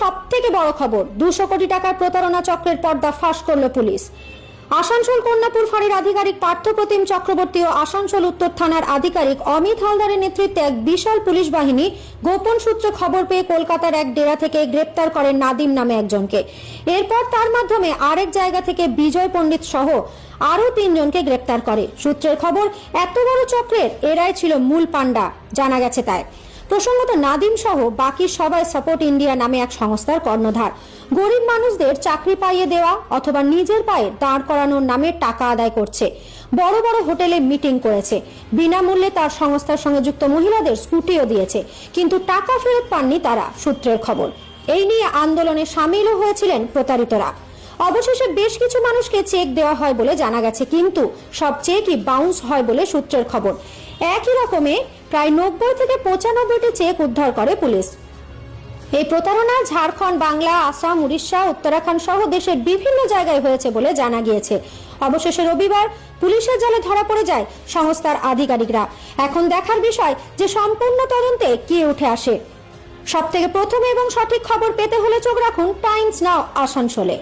সবথেকে বড় খবর, 200 কোটি টাকার প্রতারণা চক্রের পর্দা ফাঁস করল পুলিশ। আসানসোল কন্যাপুর ফাঁড়ির আধিকারিক পার্থপ্রতিম চক্রবর্তী ও আসানসোল উত্তর থানার আধিকারিক অমিত হালদারের নেতৃত্বে এক বিশাল পুলিশ বাহিনী গোপন সূত্রে খবর পেয়ে কলকাতার এক ডেরা থেকে গ্রেপ্তার করেন নাদিম নামে একজনকে। এরপর তার মাধ্যমে আরেক জায়গা থেকে বিজয় পণ্ডিত সহ আরো 3 জনকে গ্রেপ্তার করে। সূত্রের খবর, এত বড় চক্রের এরাই ছিল মূল পান্ডা জানা গেছে। তাই প্রসঙ্গত, নাদিম সহ বাকি সবাই সাপোর্ট ইন্ডিয়া নামে এক সংস্থার কর্ণধার। গরিব মানুষদের চাকরি পাইয়ে দেওয়া অথবা নিজের পায়ে দাঁড় করানোর নামে টাকা আদায় করছে। বড় বড় হোটেলে মিটিং করেছে, বিনামূল্যে তার সংস্থার সঙ্গে যুক্ত মহিলাদের স্কুটিও দিয়েছে, কিন্তু টাকা ফেরত পাননি তারা। সূত্রের খবর, এই নিয়ে আন্দোলনে সামিলও হয়েছিলেন প্রতারিতরা। অবশেষে বেশ কিছু মানুষকে চেক দেওয়া হয় বলে জানা গেছে, কিন্তু সব চেকই বাউন্স হয় বলে সূত্রের খবর। একই রকমে প্রায় 90 থেকে 95টি চেক উদ্ধার করে পুলিশ। এই প্রতারণা ঝাড়খণ্ড, বাংলা, আসাম, উড়িষ্যা, উত্তরাখণ্ড সহ দেশের বিভিন্ন জায়গায় হয়েছে বলে জানা গিয়েছে। অবশেষে রবিবার পুলিশের জালে ধরা পড়ে যায় সংস্থার আধিকারিকরা। এখন দেখার বিষয় যে সম্পূর্ণ তদন্তে কি উঠে আসে। সবথেকে প্রথমে এবং সঠিক খবর পেতে হলে চোখ রাখুন টাইমস নাও আসানসোলে।